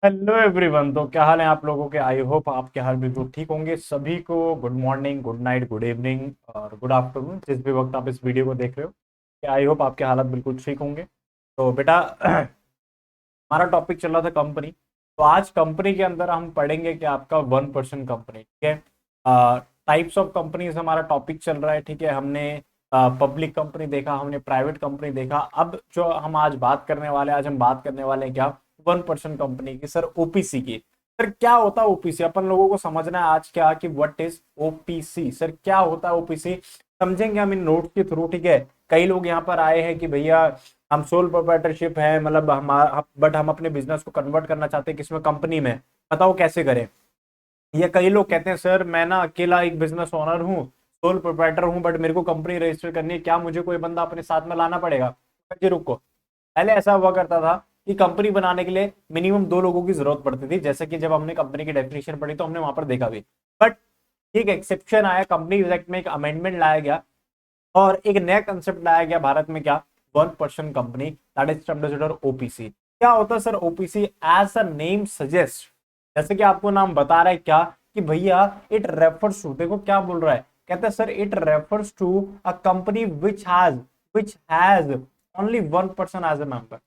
Hello everyone. तो क्या हाल है आप लोगों के? आई होप आपके हाल बिल्कुल ठीक होंगे। सभी को good morning, good night, good evening और गुड आफ्टरनून, जिस भी वक्त आप इस वीडियो को देख रहे हो। आई होप आपके हालात बिल्कुल ठीक होंगे। तो बेटा हमारा टॉपिक चल रहा था कंपनी। तो आज कंपनी के अंदर हम पढ़ेंगे कि आपका 1% कंपनी, ठीक है। टाइप्स ऑफ कंपनीज हमारा टॉपिक चल रहा है, ठीक है। हमने पब्लिक कंपनी देखा, हमने प्राइवेट कंपनी देखा। अब जो हम आज बात करने वाले हैं, आज हम बात करने वाले हैं क्या? 1% कंपनी की। सर ओपीसी की। सर क्या होता है ओपीसी? अपन लोगों को समझना है आज क्या कि व्हाट इज ओपीसी। सर क्या होता है ओपीसी, समझेंगे हम इन नोट के थ्रू, ठीक है। कई लोग यहाँ पर आए हैं कि भैया हम सोल प्रोप्राइटरशिप है, मतलब हमारा, बट हम अपने बिजनेस को कन्वर्ट करना चाहते हैं किसमें? कंपनी में। बताओ कैसे करें? ये कई लोग कहते हैं सर मैं ना अकेला एक बिजनेस ओनर हूँ, सोल प्रोप्राइटर हूँ, बट मेरे को कंपनी रजिस्टर करनी है, क्या मुझे कोई बंदा अपने साथ में लाना पड़ेगा? जी रुको। पहले ऐसा हुआ करता था कि कंपनी बनाने के लिए मिनिमम 2 लोगों की जरूरत पड़ती थी, जैसे कि जब हमने कंपनी की डेफिनेशन पढ़ी तो हमने वहां पर देखा भी। बट एक एक्सेप्शन आया, कंपनी एक्ट में एक अमेंडमेंट लाया गया और एक नया कंसेप्ट लाया गया भारत में, क्या? 1% company, that is termed OPC. क्या होता है sir OPC? As a name suggest, जैसे कि आपको नाम बता रहा है क्या कि भैया इट रेफर्स टू, देखो क्या बोल रहा है, कहता है sir it refers to a company which has only 1% as a member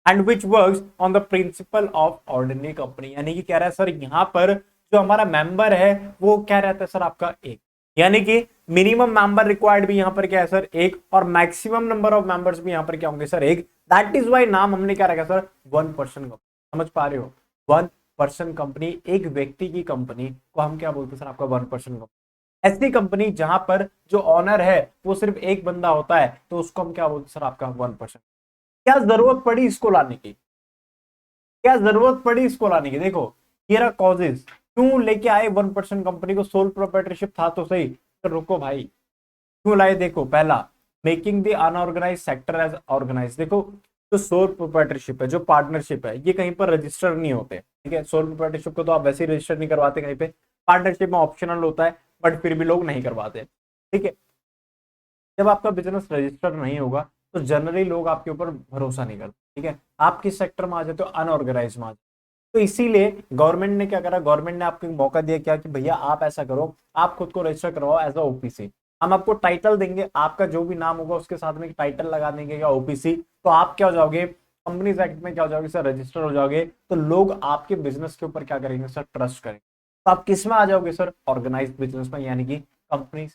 and which works on the principle of ordinary company. यानी कि कह रहा है सर यहाँ पर जो हमारा मेंबर है वो क्या रहता है सर? आपका एक। यानी कि मिनिमम मेंबर रिक्वायर्ड भी यहाँ पर क्या है सर? एक। और मैक्सिमम नंबर ऑफ मेंबर्स भी यहाँ पर क्या होंगे सर? एक। दैट इज वाई नाम हमने क्या रखा सर? 1% कंपनी। समझ पा रहे हो? 1% कंपनी, एक व्यक्ति की कंपनी को हम क्या बोलते हैं सर? आपका 1% कंपनी। ऐसी कंपनी जहां पर जो ऑनर है वो सिर्फ एक बंदा होता है, तो उसको हम क्या बोलते हैं सर? आपका 1%। क्या जरूरत पड़ी इसको लाने की? क्या जरूरत पड़ी इसको लाने की? देखो ये रहा कॉजेज, क्यों लेके आए 1% कंपनी को? सोल प्रोप्राइटरशिप था तो सही। तो रुको भाई, क्यों लाए? देखो पहला, making the unorganise sector as organise. देखो जो सोल प्रोप्राइटरशिप है, जो पार्टनरशिप है, ये कहीं पर रजिस्टर नहीं होते, ठीक है। सोल प्रोप्राइटरशिप को तो आप वैसे ही रजिस्टर नहीं करवाते कहीं पे। पार्टनरशिप में ऑप्शनल होता है, बट फिर भी लोग नहीं करवाते, ठीक है। जब आपका बिजनेस रजिस्टर नहीं होगा तो जनरली लोग आपके ऊपर भरोसा नहीं करते, ठीक है। आप किस सेक्टर में आ जाते हो? अनऑर्गेनाइज में आ जाते हो। तो इसीलिए गवर्नमेंट ने क्या करा? गवर्नमेंट ने आपको एक मौका दिया क्या कि भैया आप ऐसा करो, आप खुद को रजिस्टर करवाओ एज अ ओपीसी। हम आपको टाइटल देंगे, आपका जो भी नाम होगा उसके साथ में एक टाइटल लगा देंगे क्या? ओपीसी। तो आप क्या हो जाओगे? कंपनीज एक्ट में क्या हो जाओगे सर? रजिस्टर हो जाओगे। तो लोग आपके बिजनेस के ऊपर क्या करेंगे सर? ट्रस्ट करेंगे। तो आप किस में आ जाओगे सर? ऑर्गेनाइज बिजनेस में, यानी कि कंपनी।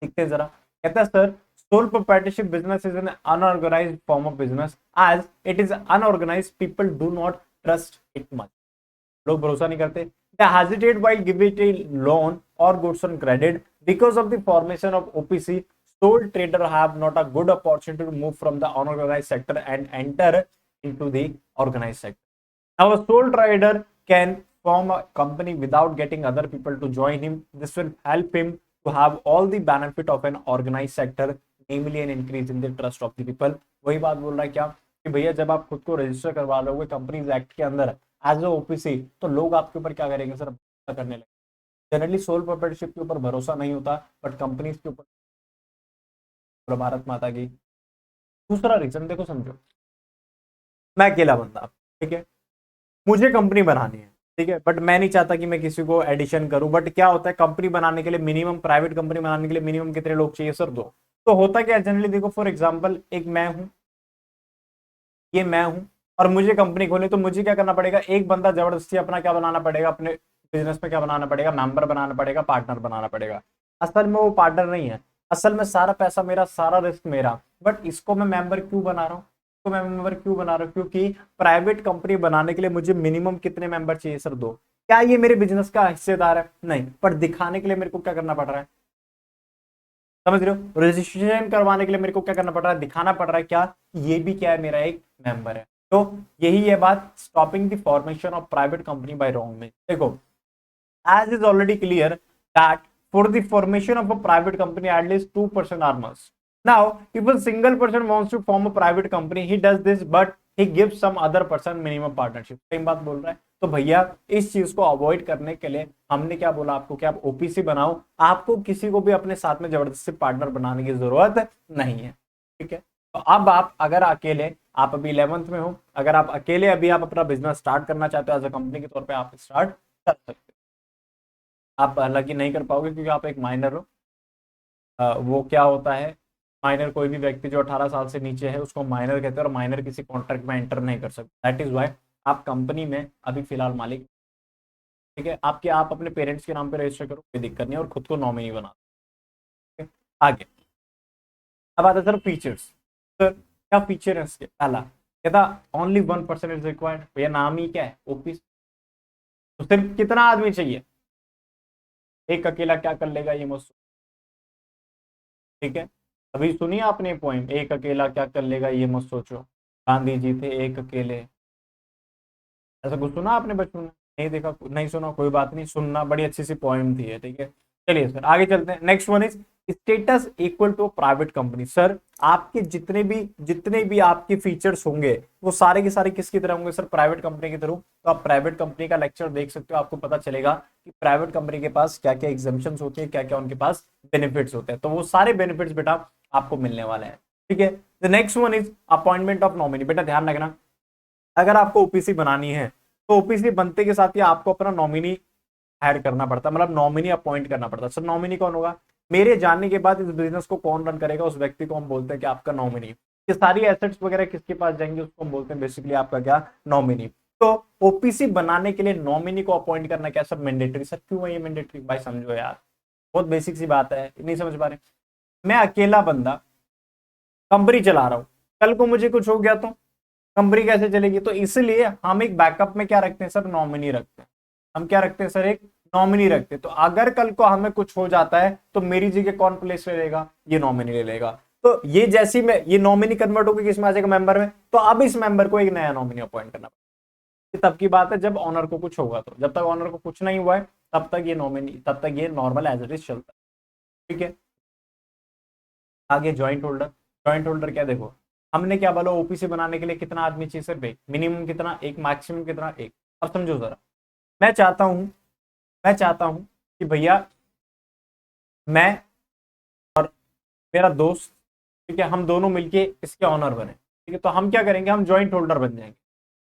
देखते हैं जरा। कहता है sir sole proprietorship business is an unorganized form of business as it is unorganized people do not trust it much। लोग भरोसा नहीं करते। they hesitate while giving a loan or goods on credit because of the formation of OPC। sole trader have not a good opportunity to move from the unorganized sector and enter into the organized sector। now a sole trader can form a company without getting other people to join him। this will help him to have all the benefit of an organized sector, namely an increase in the trust of the people। वही बात बोल रहा है क्या कि भैया जब आप खुद को रजिस्टर करवा लोगे कंपनीज एक्ट के अंदर एज ए ओपीसी, तो लोग आपके ऊपर क्या करेंगे सर? भरोसा करने लगे। जनरली सोल प्रोप्राइटरशिप के ऊपर भरोसा नहीं होता, बट कंपनीज के ऊपर। भारत माता की। दूसरा रीजन देखो, समझो, मैं अकेला बंदा, ठीक है, मुझे कंपनी बनानी है, ठीक है, बट मैं नहीं चाहता कि मैं किसी को एडिशन करूं। बट क्या होता है, कंपनी बनाने के लिए मिनिमम, प्राइवेट कंपनी बनाने के लिए मिनिमम कितने लोग चाहिए सर? 2। तो होता क्या जनरली, देखो फॉर एग्जांपल एक मैं हूं, ये मैं हूं, और मुझे कंपनी खोली, तो मुझे क्या करना पड़ेगा? एक बंदा जबरदस्ती अपना क्या बनाना पड़ेगा? अपने बिजनेस में क्या बनाना पड़ेगा? मेंबर बनाना पड़ेगा, पार्टनर बनाना पड़ेगा। असल में वो पार्टनर नहीं है, असल में सारा पैसा मेरा, सारा रिस्क मेरा। बट इसको मैं मेंबर क्यों बना रहा हूँ? तो मैं मेंबर क्यों बना रहा हूँ? क्योंकि प्राइवेट कंपनी बनाने के लिए मुझे मिनिमम कितने मेंबर चाहिए सर? 2। क्या ये मेरे बिजनेस का हिस्सेदार है? नहीं, पर दिखाने के लिए मेरे को क्या करना पड़ रहा है? समझ रहे हो? रजिस्ट्रेशन करवाने के लिए मेरे को क्या करना पड़ रहा है? दिखाना पड़ रहा है क्या? ये भी क्या है? मेरा एक मेंबर है। तो यही है बात, stopping the formation of private company by wrong में। देखो as is already clear that for the formation of a private company at least 2% are must। now if a single person wants to form a private company he does this but he gives some other person minimum partnership। सही बात बोल रहा है। तो भैया इस चीज को अवॉइड करने के लिए हमने क्या बोला आपको कि आप ओपीसी बनाओ, आपको किसी को भी अपने साथ में जबरदस्ती पार्टनर बनाने की जरूरत नहीं है, ठीक है। तो अब आप अगर अकेले, आप अभी 11th में हो, अगर आप अकेले अभी आप अपना बिजनेस स्टार्ट करना चाहते हो एज अ कंपनी के तौर पे, आप स्टार्ट कर सकते हो। आप हालांकि नहीं कर पाओगे क्योंकि आप एक माइनर हो। वो क्या होता है, माइनर कोई भी व्यक्ति जो 18 साल से नीचे है उसको माइनर कहते हैं, और माइनर किसी कॉन्ट्रैक्ट में एंटर नहीं कर सकता। दैट इज वाई आप कंपनी में अभी फिलहाल मालिक, ठीक है। आप अपने पेरेंट्स के नाम पे रजिस्टर करो, कोई दिक्कत नहीं है, और खुद को नॉमिनी बना दो, ठीक है? आगे अब आता है सर फीचर्स। सर क्या फीचर है इसके? पहला कहता ओनली 1% इज रिक्वायर्ड। भैया नाम ही क्या है, ओपीसी। तो सिर्फ कितना आदमी चाहिए? एक अकेला क्या कर लेगा ये मुझसे, ठीक है। अभी सुनिए आपने पोइम, एक अकेला क्या कर लेगा ये मत सोचो, गांधी जी थे एक अकेले। ऐसा कुछ सुना आपने बचपन में? नहीं देखा, नहीं सुना, कोई बात नहीं, सुनना, बड़ी अच्छी सी पोइम थी है, ठीक है। चलिए सर आगे चलते हैं। Next one is status equal to private company. Sir आपके जितने भी आपके फीचर्स होंगे वो सारे के सारे किसकी तरह होंगे सर? प्राइवेट कंपनी की तरह। तो आप प्राइवेट कंपनी का लेक्चर देख सकते हो, आपको पता चलेगा कि प्राइवेट कंपनी के पास क्या क्या एग्जाम्पशन होती है, क्या क्या उनके पास बेनिफिट्स होते हैं। तो वो सारे बेनिफिट्स बेटा आपको मिलने वाले हैं, ठीक है। The next one is appointment of nominee. बेटा ध्यान रखना, अगर आपको ओपीसी बनानी है तो ओपीसी बनते के साथ ही आपको अपना नॉमिनी हायर करना पड़ता है, मतलब नॉमिनी अपॉइंट करना पड़ता है। सर नॉमिनी कौन होगा? मेरे जानने के बाद इस बिजनेस को कौन रन करेगा, उस व्यक्ति को हम बोलते हैं कि आपका नॉमिनी। ये सारी एसेट्स वगैरह किसके पास जाएंगे, उसको हम बोलते हैं बेसिकली आपका क्या, नॉमिनी। तो ओपीसी बनाने के लिए नॉमिनी को अपॉइंट करना क्या सर? मैंडेटरी। सर क्यों है ये मैंडेटरी? भाई समझो यार, बहुत बेसिक सी बात है, नहीं समझ पा रहे। मैं अकेला बंदा कंपनी चला रहा हूं, कल को मुझे कुछ हो गया तो कंपनी कैसे चलेगी? तो इसलिए हम एक बैकअप में क्या रखते हैं सर? नॉमिनी रखते हैं। हम क्या रखते हैं सर? एक नॉमिनी रखते हैं। तो अगर कल को हमें कुछ हो जाता है तो मेरी जगह कौन प्लेस ले लेगा? ये नॉमिनी ले लेगा। तो ये जैसी में ये नॉमिनी कन्वर्ट होगी किसमें आ जाएगा? मेंबर में। तो अब इस मेंबर को एक नया नॉमिनी अपॉइंट करना पड़ेगा। तब की बात है जब ऑनर को कुछ होगा। तो जब तक ऑनर को कुछ नहीं हुआ है तब तक ये नॉमिनी, तब तक ये नॉर्मल एज इट इज चलता है, ठीक है। आगे ज्वाइंट होल्डर। ज्वाइंट होल्डर क्या, देखो हमने क्या बोला, ओपीसी बनाने के लिए कितना आदमी चाहिए सर? भाई मिनिमम कितना? एक। मैक्सिमम कितना? एक। अब समझो जरा, मैं चाहता हूं मैं चाहता हूं कि भैया मैं और मेरा दोस्त, ठीक है, हम दोनों मिलके इसके ऑनर बने, ठीक है। तो हम क्या करेंगे, हम ज्वाइंट होल्डर बन जाएंगे।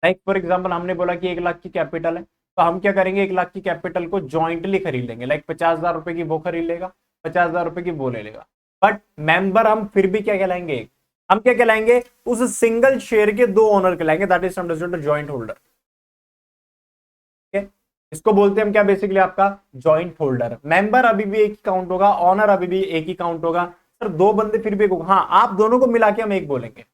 लाइक फॉर एग्जांपल हमने बोला कि 1 लाख की कैपिटल है, तो हम क्या करेंगे, 1 लाख की कैपिटल को ज्वाइंटली खरीद लेंगे। लाइक 50,000 रुपए की वो खरीद लेगा, 50,000 रुपए की वो ले लेगा। बट मेंबर हम फिर भी क्या कहलाएंगे? एक। हम क्या कहलाएंगे? उस सिंगल शेयर के दो ऑनर कहलाएंगे, दैट इज ज्वाइंट होल्डर, ठीक है। इसको बोलते हैं हम क्या, बेसिकली आपका जॉइंट होल्डर। मेंबर अभी भी एक ही काउंट होगा, ऑनर अभी भी एक ही काउंट होगा। सर दो बंदे फिर भी एक होगा, हाँ आप दोनों को मिला के हम एक बोलेंगे,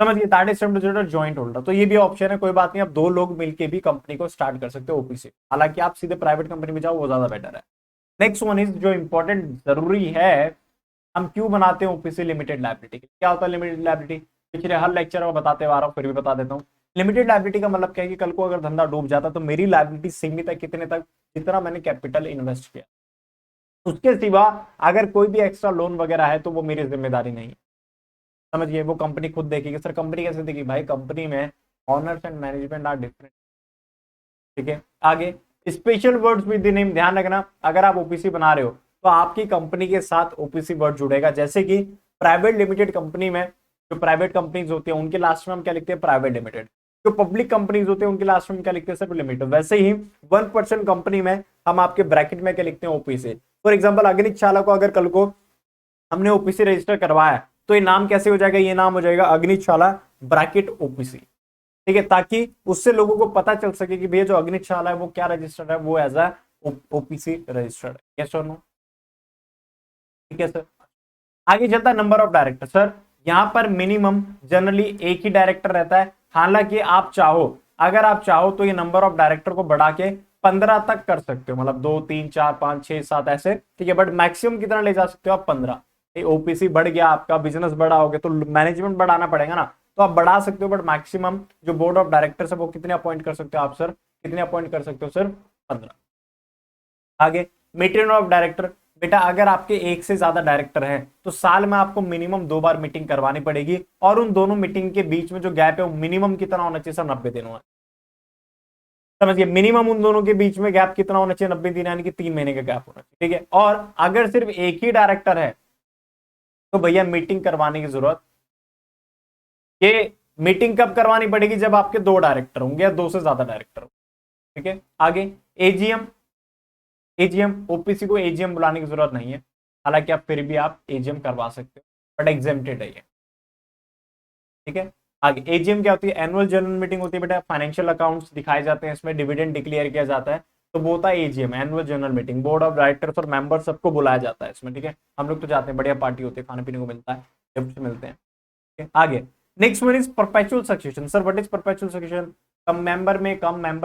समझिए, दैट इज जॉइंट होल्डर। तो ये भी ऑप्शन है, कोई बात नहीं, आप दो लोग मिलके भी कंपनी को स्टार्ट कर सकते हो ओपीसी। हालांकि आप सीधे प्राइवेट कंपनी में जाओ, वो ज्यादा बेटर है। नेक्स्ट वन इज जो इंपॉर्टेंट जरूरी है, हम क्यों बनाते हैं ओपीसी? Limited liability. क्या होता है लिमिटेड लायबिलिटी? पिछले हर लेक्चर में बताते आ रहा हूं, फिर भी बता देता हूं। लिमिटेड लायबिलिटी का मतलब क्या है कि कल को अगर धंधा डूब जाता तो मेरी लायबिलिटी सीमित है कितने तक? जितना मैंने कैपिटल इन्वेस्ट किया। उसके सिवा अगर कोई भी एक्स्ट्रा लोन वगैरह है तो वो मेरी जिम्मेदारी नहीं है, समझिए, वो कंपनी खुद देखेगी। सर कंपनी कैसे देगी? भाई कंपनी में owners and management are different, ठीक है। आगे special words with the name. ध्यान रखना, अगर आप ओपीसी बना रहे हो तो आपकी कंपनी के साथ ओपीसी वर्ड जुड़ेगा। जैसे कि प्राइवेट लिमिटेड कंपनी में, जो प्राइवेट कंपनीज होती है उनके लास्ट में हम क्या लिखते हैं? Private limited. जो पब्लिक कंपनीज होते हैं उनके लास्ट में क्या लिखते हैं? सब लिमिटेड। वैसे ही 1% कंपनी में हम आपके ब्रैकेट में क्या लिखते हैं? ओपीसी। फॉर एग्जाम्पल अग्निक चाला को अगर कल को हमने ओपीसी रजिस्टर करवाया तो ये नाम कैसे हो जाएगा? ये नाम हो जाएगा अग्निक चाला ब्रैकेट ओपीसी, ठीक है, ताकि उससे लोगों को पता चल सके कि भैया जो अग्निक चाला है वो क्या रजिस्टर्ड है, वो एज अ ओपीसी रजिस्टर्ड है। यस और नो? ठीक है सर। आगे चलता है नंबर ऑफ डायरेक्टर। सर यहां पर मिनिमम जनरली एक ही डायरेक्टर रहता है। हालांकि आप चाहो, अगर आप चाहो तो ये नंबर ऑफ डायरेक्टर को बढ़ा के 15 तक कर सकते हो, मतलब 2 3 4 5 6 7 ऐसे, ठीक है। बट मैक्सिमम कितना ले जा सकते हो आप? 15। ओपीसी बढ़ गया, आपका बिजनेस बड़ा हो गया तो मैनेजमेंट बढ़ाना पड़ेगा ना, तो आप बढ़ा सकते हो। बट मैक्सिमम जो बोर्ड ऑफ डायरेक्टर्स है वो कितने अपॉइंट कर सकते हो आप? सर कितने अपॉइंट कर सकते हो सर? 15। आगे मीटिंग ऑफ डायरेक्टर। बेटा अगर आपके एक से ज्यादा डायरेक्टर हैं तो साल में आपको मिनिमम 2 बार मीटिंग करवानी पड़ेगी, और उन दोनों मीटिंग के बीच में जो गैप है वो मिनिमम कितना होना चाहिए सर? 90 दिन होना। समझिए, मिनिमम उन दोनों के बीच में गैप कितना होना चाहिए? 90 दिन, यानी कि 3 महीने का गैप होना चाहिए, ठीक है। और अगर सिर्फ एक ही डायरेक्टर है तो भैया मीटिंग करवाने की जरूरत ये मीटिंग कब करवानी पड़ेगी? जब आपके 2 डायरेक्टर होंगे या 2 से ज्यादा डायरेक्टर होंगे। ठीक है, आगे एजीएम। एजीएम, ओपीसी को एजीएम बुलाने की जरूरत नहीं है, हालांकि आप फिर भी आप एजीएम करवा सकते हो, बट एग्जेम्प्टेड है ये। ठीक है, आगे एजीएम क्या होती है? एनुअल जनरल मीटिंग होती है बेटा, फाइनेंशियल अकाउंट्स दिखाए जाते हैं, इसमें डिविडेंड डिक्लेयर किया जाता है, तो वो होता है AGM, annual general meeting. Board of directors और मेंबर सबको बुलाया जाता है इसमें। ठीक है, हम लोग तो जाते हैं, बढ़िया पार्टी होती है, खाने पीने को मिलता है, गिफ्ट मिलते हैं। ठीक है, आगे next one is perpetual succession. Sir what is perpetual succession? Come member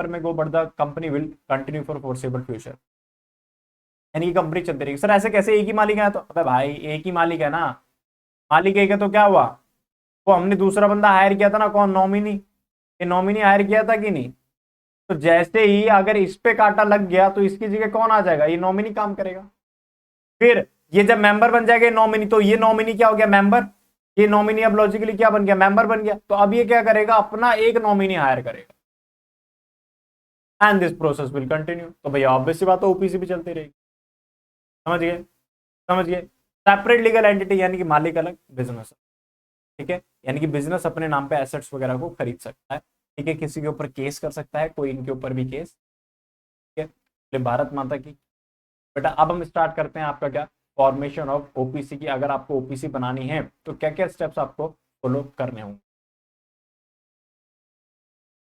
may go but the company will continue for foreseeable future, यानी कि कंपनी चलती रहेगी। सर ऐसे कैसे? एक ही मालिक है तो, अबे भाई एक ही मालिक है ना, मालिक एक है तो क्या हुआ? वो हमने दूसरा बंदा हायर किया था ना, कौन? नॉमिनी। ये नॉमिनी हायर किया था कि नहीं? तो जैसे ही अगर इस पे कांटा लग गया तो इसकी जगह कौन आ जाएगा? ये नॉमिनी काम करेगा। फिर ये जब मेंबर बन जाएगा नॉमिनी, तो ये नॉमिनी क्या हो गया? मेंबर। ये नॉमिनी अब लॉजिकली क्या बन गया? मेंबर बन गया। तो अब ये क्या करेगा? अपना एक नॉमिनी हायर करेगा, and this process will continue. तो भैया ऑब्वियस सी बात है, ओपीसी भी चलती रहेगी। समझ गए? समझ गए? सेपरेट लीगल एंटिटी, यानी कि मालिक अलग, बिजनेस। ठीक है, यानी कि बिजनेस अपने नाम पे एसेट्स वगैरह को खरीद सकता है। ठीक है, किसी के ऊपर केस कर सकता है, कोई इनके ऊपर भी केस। ठीक है, भारत माता की। बेटा अब हम स्टार्ट करते हैं आपका क्या? फॉर्मेशन ऑफ ओपीसी की। अगर आपको ओपीसी बनानी है तो क्या क्या स्टेप्स आपको फॉलो करने होंगे,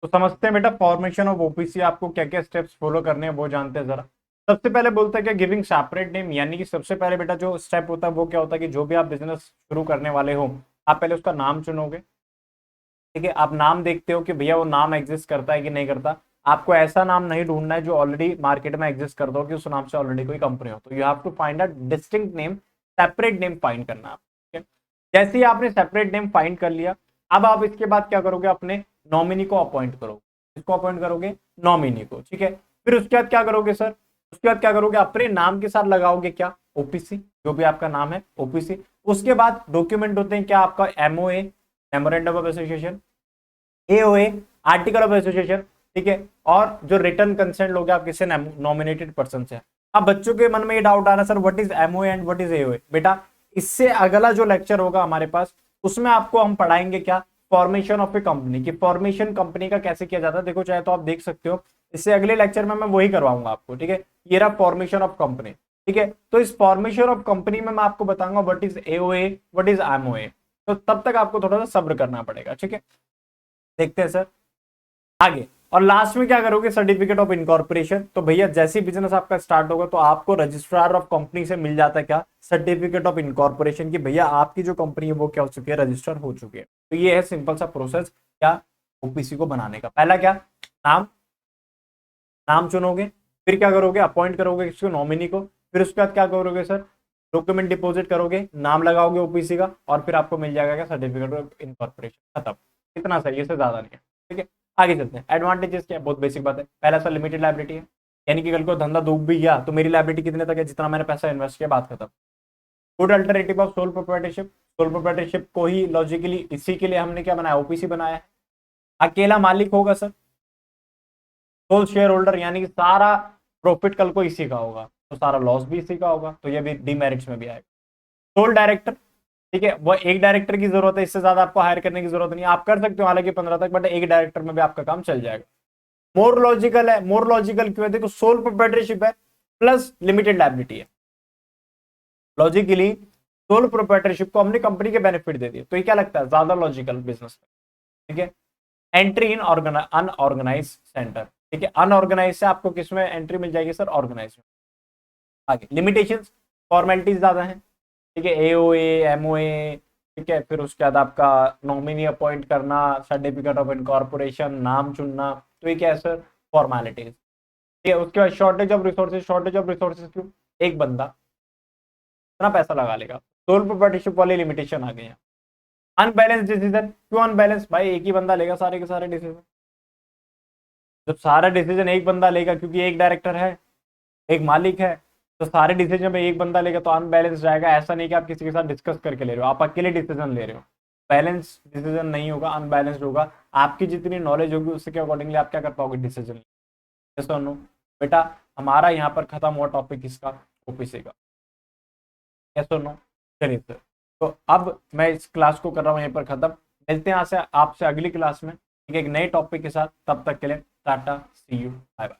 तो समझते हैं बेटा। फॉर्मेशन ऑफ ओपीसी आपको क्या क्या स्टेप्स फॉलो करने हैं वो जानते हैं जरा। सबसे पहले बोलते हैं क्या? गिविंग सेपरेट नेम, यानी कि सबसे पहले बेटा जो स्टेप होता है वो क्या होता है कि जो भी आप बिजनेस शुरू करने वाले हो, आप पहले उसका नाम चुनोगे। ठीक है, आप नाम देखते हो कि भैया वो नाम एग्जिस्ट करता है कि नहीं करता। आपको ऐसा नाम नहीं ढूंढना है जो ऑलरेडी मार्केट में एग्जिस्ट करता हो, कि उस नाम से ऑलरेडी कोई कंपनी हो। तो you have to find a distinct name, separate name find करना है। ठीक है, जैसे ही आपने सेपरेट नेम फाइंड कर लिया, अब आप इसके बाद क्या करोगे? अपने नॉमिनी को अपॉइंट करोगे। किसको अपॉइंट करोगे? नॉमिनी को। ठीक है, फिर उसके बाद क्या करोगे सर? उसके बाद क्या करोगे? अपने नाम के साथ लगाओगे क्या? ओपीसी, जो भी आपका नाम है ओपीसी। उसके बाद डॉक्यूमेंट होते हैं क्या? आपका MOA, memorandum of association, AOA, article of association. ठीक है, और जो रिटर्न कंसेंट लोगे आप किससे? नॉमिनेटेड पर्सन से। अब बच्चों के मन में ये डाउट आ रहा है, sir what is MOA and what is AOA? बेटा इससे अगला जो लेक्चर होगा हमारे पास, उसमें आपको हम पढ़ाएंगे क्या? फॉर्मेशन ऑफ ए कंपनी की। फॉर्मेशन कंपनी का कैसे किया जाता है, देखो चाहे तो आप देख सकते हो, इससे अगले लेक्चर में मैं वही करवाऊंगा आपको। ठीक है, ये रहा फॉर्मेशन ऑफ कंपनी। ठीक है, तो इस फॉर्मेशन ऑफ कंपनी में मैं आपको बताऊंगा what is AOA, what is MOA. तो तब तक आपको थोड़ा सा सब्र करना पड़ेगा। ठीक है, देखते हैं सर आगे। और लास्ट में क्या करोगे? Certificate of incorporation. तो भैया जैसे बिजनेस आपका स्टार्ट होगा तो आपको रजिस्ट्रार ऑफ कंपनी से मिल जाता है क्या? सर्टिफिकेट ऑफ इनकॉर्पोरेशन की। भैया आपकी जो कंपनी है वो क्या हो चुकी है? रजिस्टर हो चुकी है। तो ये है सिंपल सा प्रोसेस क्या? ओपीसी को बनाने का। पहला क्या? नाम, नाम चुनोगे। फिर क्या करोगे? अपॉइंट करोगे किसको? नॉमिनी को। फिर उसके बाद क्या करोगे सर? डॉक्यूमेंट डिपॉजिट करोगे, नाम लगाओगे ओपीसी का, और फिर आपको मिल जाएगा क्या? Certificate of incorporation. खत्म, इतना सही है, इससे ज्यादा नहीं है। ठीक है, आगे चलते हैं। एडवांटेजेस क्या है? बहुत बेसिक बात है। पहला सर लिमिटेड लाइबिलिटी है, यानी कि कल को धंधा डूब भी गया तो मेरी लाइबिलिटी कितने तक है? जितना मैंने पैसा इन्वेस्ट किया, बात खत्म। Good alternative of sole proprietorship. Sole proprietorship को ही लॉजिकली इसी के लिए हमने क्या बनाया? ओपीसी बनाया है। अकेला मालिक होगा सर, सोल शेयर होल्डर, यानी कि सारा प्रॉफिट कल को इसी का होगा, तो सारा लॉस भी इसी का होगा, तो ये भी डीमेरिट्स में भी आएगा। सोल डायरेक्टर, ठीक है, वो एक डायरेक्टर की जरूरत है, इससे ज्यादा आपको हायर करने की जरूरत नहीं। आप कर सकते हो हालांकि 15 तक, बट एक डायरेक्टर में भी आपका काम चल जाएगा। मोर लॉजिकल है। मोर लॉजिकल क्यों है? देखो सोल प्रोप्राइटरशिप है प्लस लिमिटेड लायबिलिटी है। लॉजिकली सोल प्रोप्राइटरशिप को हमने कंपनी के बेनिफिट दे दिए, तो ये क्या लगता है? ज्यादा लॉजिकल बिजनेस। ठीक है, एंट्री इन अनऑर्गेनाइज सेंटर। ठीक है, अनऑर्गेनाइज से आपको किसमें एंट्री मिल जाएगी सर? ऑर्गेनाइज में। आगे लिमिटेशंस, फॉर्मेलिटीज ज्यादा है। ठीक है, एओए, एमओए। ठीक है, फिर उसके बाद आपका नॉमिनी अपॉइंट करना, सर्टिफिकेट ऑफ इनकॉर्पोरेशन, नाम चुनना, तो ये क्या है सर? फॉर्मेलिटीज। ठीक है, उसके बाद shortage of resources. Shortage of resources क्यों? एक बंदा इतना पैसा लगा लेगा, सोल प्रोप्राइटरशिप वाली लिमिटेशन आ गई है। अनबैलेंस डिसीजन क्यों? अनबैलेंस भाई एक ही बंदा लेगा सारे के सारे डिसीजन। जब सारा डिसीजन एक बंदा लेगा, क्योंकि एक डायरेक्टर है, एक मालिक है, तो सारे डिसीजन में एक बंदा लेगा, तो अनबैलेंस जाएगा। ऐसा नहीं कि आप किसी के साथ डिस्कस करके ले रहे हो, आप अकेले डिसीजन ले रहे हो। बैलेंस डिसीजन नहीं होगा, अनबैलेंस्ड होगा। आपकी जितनी नॉलेज होगी उसके अकॉर्डिंगली आप क्या कर पाओगे? डिसीजन। यस और नो? बेटा हमारा यहाँ पर खत्म हुआ टॉपिक इसका, ओपीसी का। यस और नो? चलिए सर, तो अब मैं इस क्लास को कर रहा हूँ यहीं पर खत्म। मिलते हैं आपसे अगली क्लास में एक नए टॉपिक के साथ। तब तक के लिए टाटा, सी यू, बाय बाय।